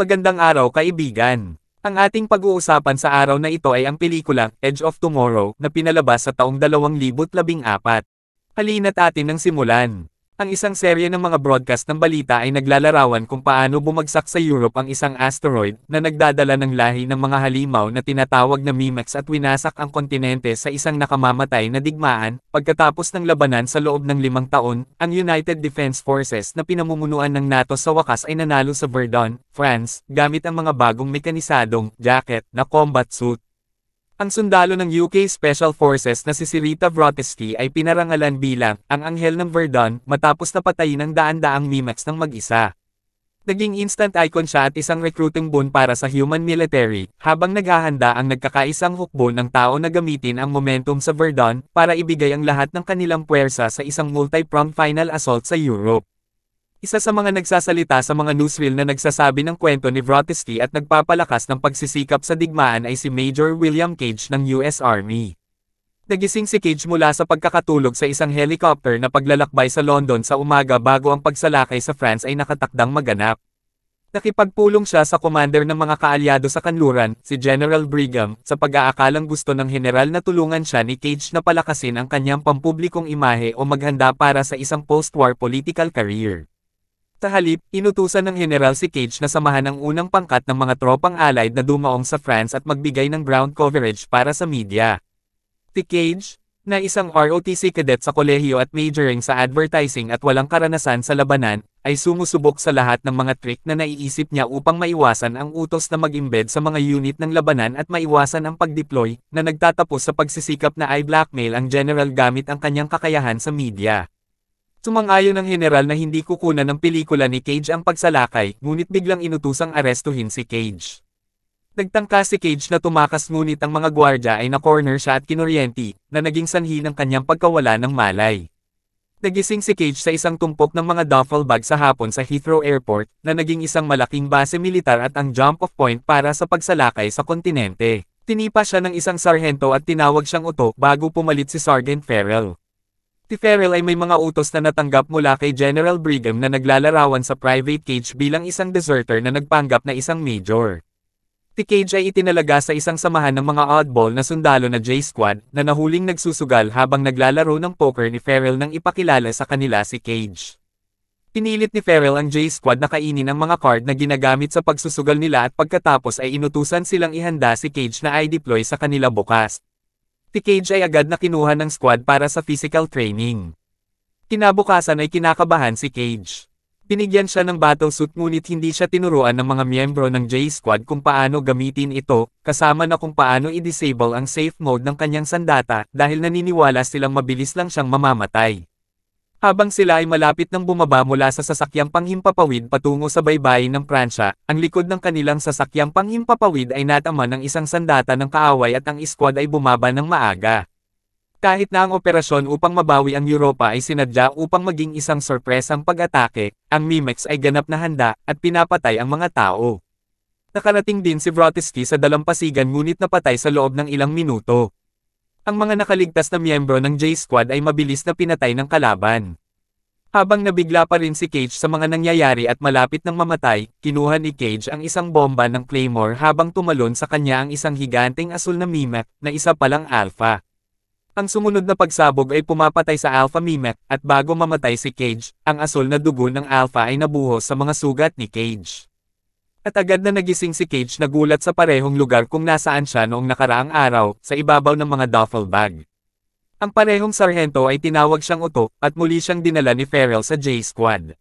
Magandang araw kaibigan. Ang ating pag-uusapan sa araw na ito ay ang pelikulang Edge of Tomorrow na pinalabas sa taong 2014. Halina't atin nang simulan. Ang isang serye ng mga broadcast ng balita ay naglalarawan kung paano bumagsak sa Europe ang isang asteroid na nagdadala ng lahi ng mga halimaw na tinatawag na Mimics at winasak ang kontinente sa isang nakamamatay na digmaan. Pagkatapos ng labanan sa loob ng 5 taon, ang United Defense Forces na pinamumunuan ng NATO sa wakas ay nanalo sa Verdun, France, gamit ang mga bagong mekanisadong jacket na combat suit. Ang sundalo ng UK Special Forces na si Rita Vrotesky ay pinarangalan bilang ang Anghel ng Verdun matapos na patayin ng daan-daang Mimics ng mag-isa. Naging instant icon siya at isang recruiting boon para sa human military, habang naghahanda ang nagkakaisang hukbo ng tao na gamitin ang momentum sa Verdun para ibigay ang lahat ng kanilang puwersa sa isang multi-pronged final assault sa Europe. Isa sa mga nagsasalita sa mga newsreel na nagsasabi ng kwento ni Vrotesky at nagpapalakas ng pagsisikap sa digmaan ay si Major William Cage ng US Army. Nagising si Cage mula sa pagkakatulog sa isang helicopter na paglalakbay sa London sa umaga bago ang pagsalakay sa France ay nakatakdang maganap. Nakipagpulong siya sa commander ng mga kaalyado sa kanluran, si General Brigham, sa pag-aakalang gusto ng general na tulungan siya ni Cage na palakasin ang kanyang pampublikong imahe o maghanda para sa isang post-war political career. Sa halip, inutusan ng general si Cage na samahan ang unang pangkat ng mga tropang Allied na dumaong sa France at magbigay ng ground coverage para sa media. Si Cage, na isang ROTC cadet sa kolehiyo at majoring sa advertising at walang karanasan sa labanan, ay sumusubok sa lahat ng mga trick na naiisip niya upang maiwasan ang utos na mag-embed sa mga unit ng labanan at maiwasan ang pag-deploy, na nagtatapos sa pagsisikap na i-blackmail ang general gamit ang kanyang kakayahan sa media. Sumang-ayon ng general na hindi kukunan ng pelikula ni Cage ang pagsalakay, ngunit biglang inutusang arestuhin si Cage. Nagtangka si Cage na tumakas ngunit ang mga gwardya ay na-corner siya at kinuryente, na naging sanhi ng kanyang pagkawala ng malay. Nagising si Cage sa isang tumpok ng mga duffel bag sa hapon sa Heathrow Airport, na naging isang malaking base militar at ang jump-off point para sa pagsalakay sa kontinente. Tinipa siya ng isang sarhento at tinawag siyang uto bago pumalit si Sergeant Farrell. Si Farrell ay may mga utos na natanggap mula kay General Brigham na naglalarawan sa private Cage bilang isang deserter na nagpanggap na isang major. Si Cage ay itinalaga sa isang samahan ng mga oddball na sundalo na J-Squad na nahuling nagsusugal habang naglalaro ng poker ni Farrell nang ipakilala sa kanila si Cage. Pinilit ni Farrell ang J-Squad na kainin ang mga card na ginagamit sa pagsusugal nila at pagkatapos ay inutusan silang ihanda si Cage na i-deploy sa kanila bukas. Si Cage ay agad na kinuha ng squad para sa physical training. Kinabukasan ay kinakabahan si Cage. Binigyan siya ng battlesuit ngunit hindi siya tinuruan ng mga miyembro ng J-Squad kung paano gamitin ito, kasama na kung paano i-disable ang safe mode ng kanyang sandata dahil naniniwala silang mabilis lang siyang mamamatay. Habang sila ay malapit nang bumaba mula sa sasakyang panghimpapawid patungo sa baybayin ng Pransya, ang likod ng kanilang sasakyang panghimpapawid ay natama ng isang sandata ng kaaway at ang squad ay bumaba ng maaga. Kahit na ang operasyon upang mabawi ang Europa ay sinadya upang maging isang sorpresang pag-atake, ang Mimics ay ganap na handa at pinapatay ang mga tao. Nakarating din si Vrotesky sa dalampasigan ngunit napatay sa loob ng ilang minuto. Ang mga nakaligtas na miyembro ng J-Squad ay mabilis na pinatay ng kalaban. Habang nabigla pa rin si Cage sa mga nangyayari at malapit nang mamatay, kinuha ni Cage ang isang bomba ng Claymore habang tumalon sa kanya ang isang higanteng asul na Mimic na isa palang Alpha. Ang sumunod na pagsabog ay pumapatay sa Alpha Mimic at bago mamatay si Cage, ang asul na dugo ng Alpha ay nabuhos sa mga sugat ni Cage. At agad na nagising si Cage na gulat sa parehong lugar kung nasaan siya noong nakaraang araw, sa ibabaw ng mga duffel bag. Ang parehong sarhento ay tinawag siyang uto, at muli siyang dinala ni Farrell sa J-Squad.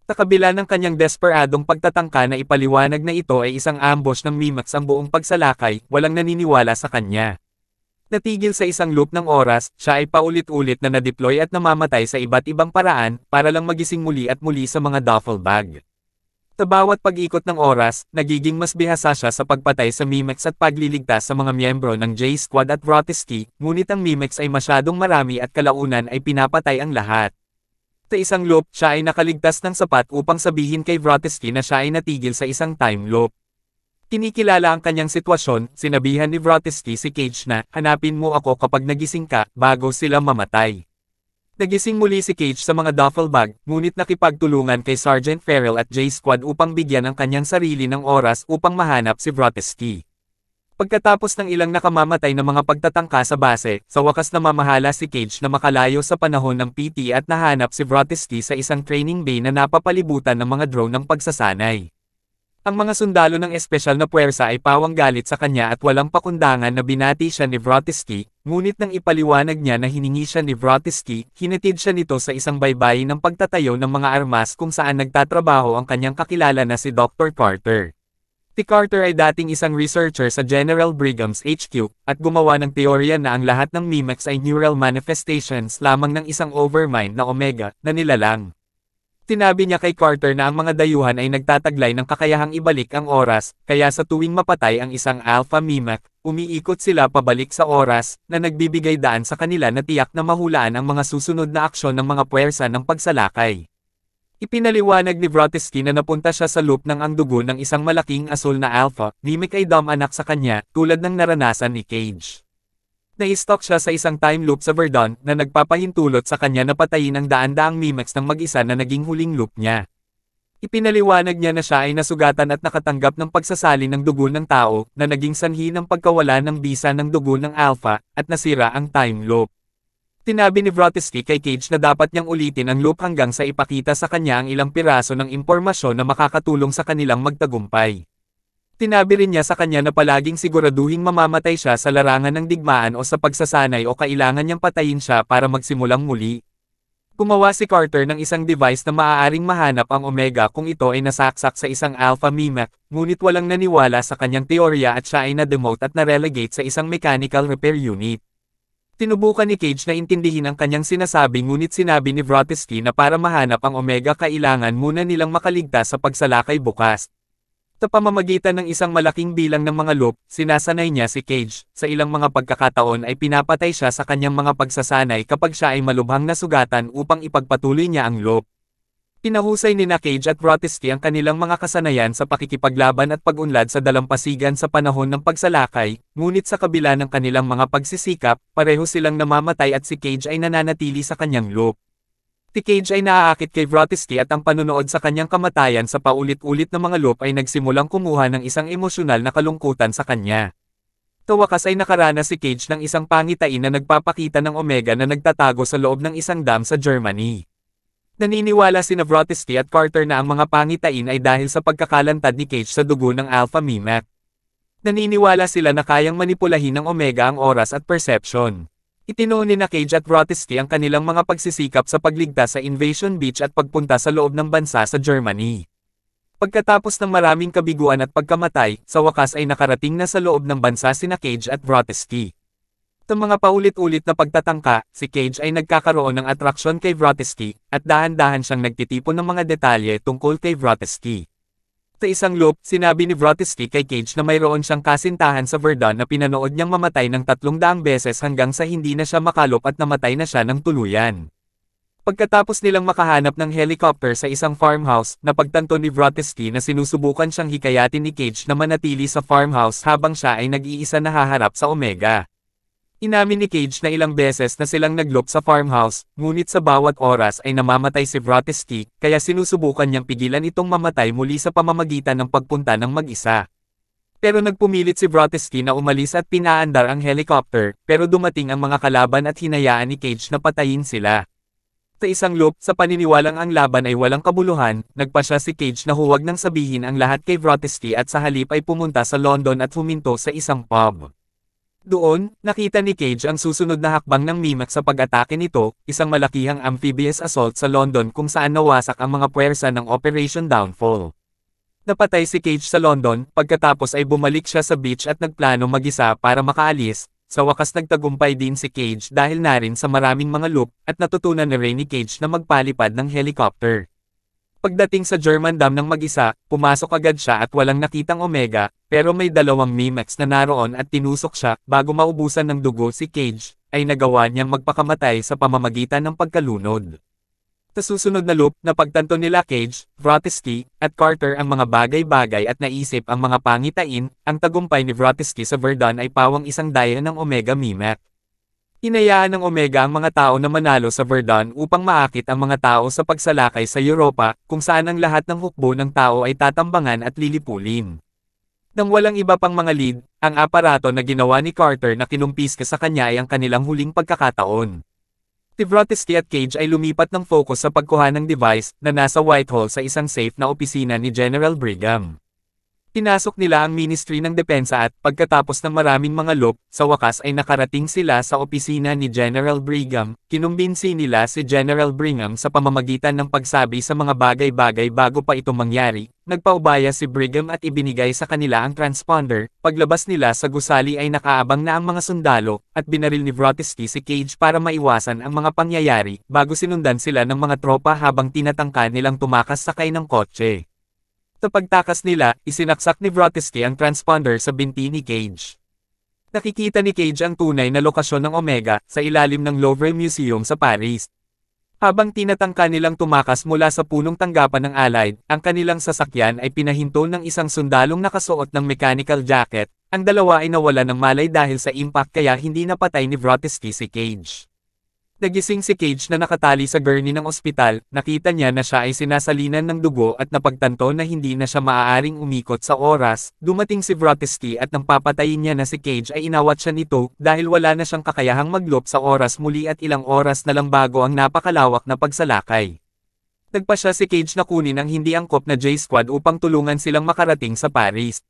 Sa kabila ng kanyang desperadong pagtatangka na ipaliwanag na ito ay isang ambush ng Mimics ang buong pagsalakay, walang naniniwala sa kanya. Natigil sa isang loop ng oras, siya ay paulit-ulit na na-deploy at namamatay sa iba't ibang paraan, para lang magising muli at muli sa mga duffel bag. Sa bawat pag-ikot ng oras, nagiging mas bihasa siya sa pagpatay sa Mimics at pagliligtas sa mga miyembro ng J-Squad at Vrotesky, ngunit ang Mimics ay masyadong marami at kalaunan ay pinapatay ang lahat. Sa isang loop, siya ay nakaligtas ng sapat upang sabihin kay Vrotesky na siya ay natigil sa isang time loop. Kinikilala ang kanyang sitwasyon, sinabihan ni Vrotesky si Cage na, hanapin mo ako kapag nagising ka, bago sila mamatay. Nagising muli si Cage sa mga duffel bag, ngunit nakipagtulungan kay Sergeant Farrell at J-Squad upang bigyan ang kanyang sarili ng oras upang mahanap si Vrotesky. Pagkatapos ng ilang nakamamatay na mga pagtatangka sa base, sa wakas namamahala si Cage na makalayo sa panahon ng PT at nahanap si Vrotesky sa isang training bay na napapalibutan ng mga drone ng pagsasanay. Ang mga sundalo ng espesyal na puwersa ay pawang galit sa kanya at walang pakundangan na binati siya ni Vrotesky, ngunit nang ipaliwanag niya na hiningi siya ni Vrotesky, hinatid siya nito sa isang baybayin ng pagtatayo ng mga armas kung saan nagtatrabaho ang kanyang kakilala na si Dr. Carter. Si Carter ay dating isang researcher sa General Brigham's HQ, at gumawa ng teorya na ang lahat ng mimics ay neural manifestations lamang ng isang overmind na Omega, na nilalang. Sinabi niya kay Carter na ang mga dayuhan ay nagtataglay ng kakayahang ibalik ang oras, kaya sa tuwing mapatay ang isang alpha mimic, umiikot sila pabalik sa oras, na nagbibigay daan sa kanila na tiyak na mahulaan ang mga susunod na aksyon ng mga puwersa ng pagsalakay. Ipinaliwanag ni Vrotesky na napunta siya sa loop ng ang dugo ng isang malaking asul na alpha, mimic ay anak sa kanya, tulad ng naranasan ni Cage. Na-stalk siya sa isang time loop sa Verdun na nagpapahintulot sa kanya na patayin ang daan-daang mimics ng mag-isa na naging huling loop niya. Ipinaliwanag niya na siya ay nasugatan at nakatanggap ng pagsasali ng dugo ng tao na naging sanhi ng pagkawala ng bisa ng dugo ng alpha at nasira ang time loop. Tinabi ni Vrotesky kay Cage na dapat niyang ulitin ang loop hanggang sa ipakita sa kanya ang ilang piraso ng impormasyon na makakatulong sa kanilang magtagumpay. Tinabi rin niya sa kanya na palaging siguraduhing mamamatay siya sa larangan ng digmaan o sa pagsasanay o kailangan niyang patayin siya para magsimulang muli. Gumawa si Carter ng isang device na maaaring mahanap ang Omega kung ito ay nasaksak sa isang alpha mimic, ngunit walang naniwala sa kanyang teorya at siya ay na-demote at na-relegate sa isang mechanical repair unit. Tinubukan ni Cage na intindihin ang kanyang sinasabi ngunit sinabi ni Vrotesky na para mahanap ang Omega kailangan muna nilang makaligtas sa pagsalakay bukas. Sa pamamagitan ng isang malaking bilang ng mga loop, sinasanay niya si Cage. Sa ilang mga pagkakataon ay pinapatay siya sa kanyang mga pagsasanay kapag siya ay malubhang nasugatan upang ipagpatuloy niya ang loop. Pinahusay ni Cage at Vrotesky ang kanilang mga kasanayan sa pakikipaglaban at pag-unlad sa dalampasigan sa panahon ng pagsalakay, ngunit sa kabila ng kanilang mga pagsisikap, pareho silang namamatay at si Cage ay nananatili sa kanyang loop. Si Cage ay naaakit kay Vrotesky at ang panunood sa kanyang kamatayan sa paulit-ulit na mga loop ay nagsimulang kumuha ng isang emosyonal na kalungkutan sa kanya. Sa wakas ay nakaranas si Cage ng isang pangitain na nagpapakita ng Omega na nagtatago sa loob ng isang dam sa Germany. Naniniwala sina Vrotesky at Carter na ang mga pangitain ay dahil sa pagkakalantad ni Cage sa dugo ng alpha mimic. Naniniwala sila na kayang manipulahin ng Omega ang oras at perception. Itinuon ni Cage at Vrotesky ang kanilang mga pagsisikap sa pagligtas sa Invasion Beach at pagpunta sa loob ng bansa sa Germany. Pagkatapos ng maraming kabiguan at pagkamatay, sa wakas ay nakarating na sa loob ng bansa sina Cage at Vrotesky. Sa mga paulit-ulit na pagtatangka, si Cage ay nagkakaroon ng atraksyon kay Vrotesky, at dahan-dahan siyang nagtitipon ng mga detalye tungkol kay Vrotesky. Sa isang loop, sinabi ni Vrotesky kay Cage na mayroon siyang kasintahan sa Verdun na pinanood niyang mamatay ng 300 beses hanggang sa hindi na siya makalop at namatay na siya ng tuluyan. Pagkatapos nilang makahanap ng helicopter sa isang farmhouse, napagtanto ni Vrotesky na sinusubukan siyang hikayatin ni Cage na manatili sa farmhouse habang siya ay nag-iisa na haharap sa Omega. Inamin ni Cage na ilang beses na silang nagloop sa farmhouse, ngunit sa bawat oras ay namamatay si Vrotesky, kaya sinusubukan niyang pigilan itong mamatay muli sa pamamagitan ng pagpunta ng mag-isa. Pero nagpumilit si Vrotesky na umalis at pinaandar ang helicopter, pero dumating ang mga kalaban at hinayaan ni Cage na patayin sila. Sa isang loop, sa paniniwalang ang laban ay walang kabuluhan, nagpasya si Cage na huwag nang sabihin ang lahat kay Vrotesky at sa halip ay pumunta sa London at huminto sa isang pub. Doon, nakita ni Cage ang susunod na hakbang ng mimic sa pag-atake nito, isang malakihang amphibious assault sa London kung saan nawasak ang mga puwersa ng Operation Downfall. Napatay si Cage sa London, pagkatapos ay bumalik siya sa beach at nagplano mag-isa para makaalis. Sa wakas nagtagumpay din si Cage dahil na rin sa maraming mga loop, at natutunan ni Ray Cage na magpalipad ng helicopter. Pagdating sa German dam ng mag-isa, pumasok agad siya at walang nakitang Omega, pero may dalawang mimics na naroon at tinusok siya. Bago maubusan ng dugo si Cage, ay nagawa niyang magpakamatay sa pamamagitan ng pagkalunod. Sa susunod na loop, napagtanto nila Cage, Vrotesky, at Carter ang mga bagay-bagay at naisip ang mga pangitain. Ang tagumpay ni Vrotesky sa Verdun ay pawang isang daya ng Omega mimic. Hinayaan ng Omega ang mga tao na manalo sa Verdun upang maakit ang mga tao sa pagsalakay sa Europa, kung saan ang lahat ng hukbo ng tao ay tatambangan at lilipulin. Nang walang iba pang mga lead, ang aparato na ginawa ni Carter na kinumpiska sa kanya ay ang kanilang huling pagkakataon. Si Vrotesky at Cage ay lumipat ng focus sa pagkuha ng device na nasa Whitehall sa isang safe na opisina ni General Brigham. Pinasok nila ang Ministry ng Depensa at, pagkatapos ng maraming mga loop, sa wakas ay nakarating sila sa opisina ni General Brigham. Kinumbinsi nila si General Brigham sa pamamagitan ng pagsabi sa mga bagay-bagay bago pa ito mangyari. Nagpaubaya si Brigham at ibinigay sa kanila ang transponder. Paglabas nila sa gusali ay nakaabang na ang mga sundalo, at binaril ni Vrotesky si Cage para maiwasan ang mga pangyayari, bago sinundan sila ng mga tropa habang tinatangka nilang tumakas sakay ng kotse. Sa pagtakas nila, isinaksak ni Vrotesky ang transponder sa binti ni Cage. Nakikita ni Cage ang tunay na lokasyon ng Omega sa ilalim ng Louvre Museum sa Paris. Habang tinatangka nilang tumakas mula sa punong tanggapan ng Allied, ang kanilang sasakyan ay pinahinto ng isang sundalong nakasuot ng mechanical jacket. Ang dalawa ay nawala ng malay dahil sa impact kaya hindi napatay ni Vrotesky si Cage. Nagising si Cage na nakatali sa gurney ng ospital, nakita niya na siya ay sinasalinan ng dugo at napagtanto na hindi na siya maaaring umikot sa oras. Dumating si Vrotesky at nang papatayin niya na si Cage ay inawat siya nito dahil wala na siyang kakayahang magloop sa oras muli at ilang oras na lang bago ang napakalawak na pagsalakay. Nagpa siya si Cage na kunin ang hindi angkop na J-Squad upang tulungan silang makarating sa Paris.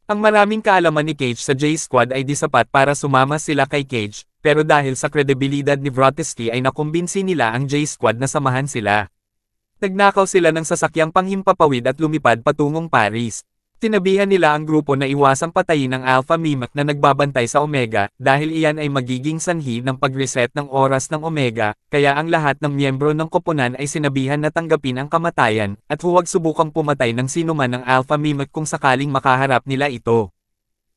Ang maraming kaalaman ni Cage sa J-Squad ay di sapat para sumama sila kay Cage, pero dahil sa kredibilidad ni Vrotesky ay nakumbinsi nila ang J-Squad na samahan sila. Nagnakaw sila ng sasakyang panghimpapawid at lumipad patungong Paris. Tinabihan nila ang grupo na iwasang patayin ang Alpha Mimic na nagbabantay sa Omega, dahil iyan ay magiging sanhi ng pag-reset ng oras ng Omega, kaya ang lahat ng miyembro ng koponan ay sinabihan na tanggapin ang kamatayan, at huwag subukang pumatay ng sinuman ng Alpha Mimic kung sakaling makaharap nila ito.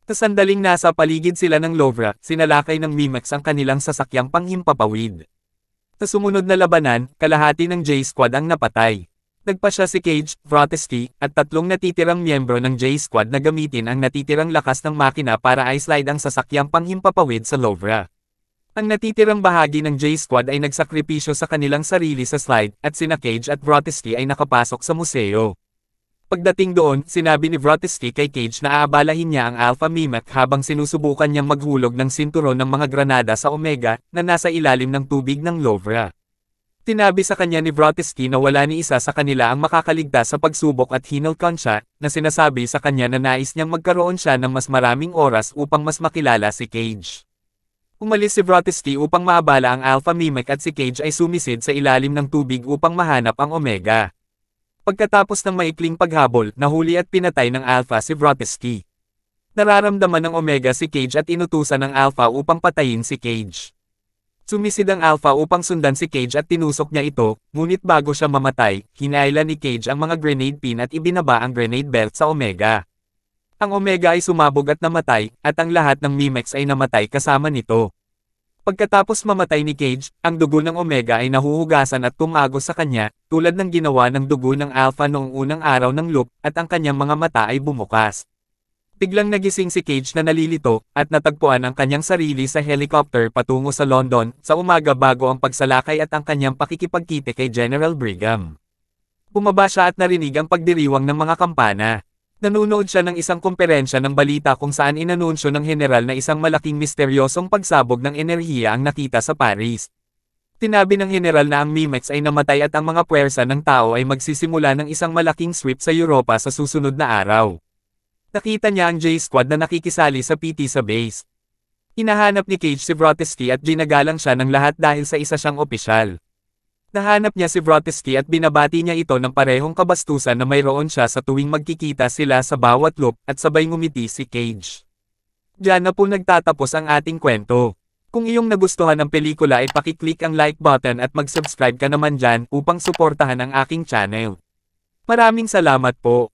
Sa sandaling nasa paligid sila ng Louvre, sinalakay ng Mimics ang kanilang sasakyang panghimpapawid. Sa sumunod na labanan, kalahati ng J-Squad ang napatay. Nagpa siya si Cage, Vrotesky, at tatlong natitirang miyembro ng J-Squad na gamitin ang natitirang lakas ng makina para i-slide ang sasakyang panghimpapawid sa Louvre. Ang natitirang bahagi ng J-Squad ay nagsakripisyo sa kanilang sarili sa slide, at sina Cage at Vrotesky ay nakapasok sa museo. Pagdating doon, sinabi ni Vrotesky kay Cage na aabalahin niya ang Alpha Mimic habang sinusubukan niyang maghulog ng sinturon ng mga granada sa Omega na nasa ilalim ng tubig ng Louvre. Tinabi sa kanya ni Vrotesky na wala ni isa sa kanila ang makakaligtas sa pagsubok at hinalkan siya, na sinasabi sa kanya na nais niyang magkaroon siya ng mas maraming oras upang mas makilala si Cage. Umalis si Vrotesky upang maabala ang Alpha Mimic at si Cage ay sumisid sa ilalim ng tubig upang mahanap ang Omega. Pagkatapos ng maikling paghabol, nahuli at pinatay ng Alpha si Vrotesky. Nararamdaman ng Omega si Cage at inutusan ng Alpha upang patayin si Cage. Sumisid ang Alpha upang sundan si Cage at tinusok niya ito, ngunit bago siya mamatay, hinailan ni Cage ang mga grenade pin at ibinaba ang grenade belt sa Omega. Ang Omega ay sumabog at namatay, at ang lahat ng Mimics ay namatay kasama nito. Pagkatapos mamatay ni Cage, ang dugo ng Omega ay nahuhugasan at tumagos sa kanya, tulad ng ginawa ng dugo ng Alpha noong unang araw ng loop, at ang kanyang mga mata ay bumukas. Biglang nagising si Cage na nalilito, at natagpuan ang kanyang sarili sa helicopter patungo sa London, sa umaga bago ang pagsalakay at ang kanyang pakikipagkite kay General Brigham. Bumaba siya at narinig ang pagdiriwang ng mga kampana. Nanunood siya ng isang komperensya ng balita kung saan inanunsyo ng general na isang malaking misteryosong pagsabog ng enerhiya ang nakita sa Paris. Tinabi ng general na ang Mimics ay namatay at ang mga puwersa ng tao ay magsisimula ng isang malaking sweep sa Europa sa susunod na araw. Nakita niya ang J-Squad na nakikisali sa PT sa base. Hinahanap ni Cage si Vrotesky at ginagalang siya ng lahat dahil sa isa siyang opisyal. Nahanap niya si Vrotesky at binabati niya ito ng parehong kabastusan na mayroon siya sa tuwing magkikita sila sa bawat loop, at sabay ngumiti si Cage. Diyan na po nagtatapos ang ating kwento. Kung iyong nagustuhan ang pelikula ay pakiclick ang like button at mag-subscribe ka naman dyan upang suportahan ang aking channel. Maraming salamat po.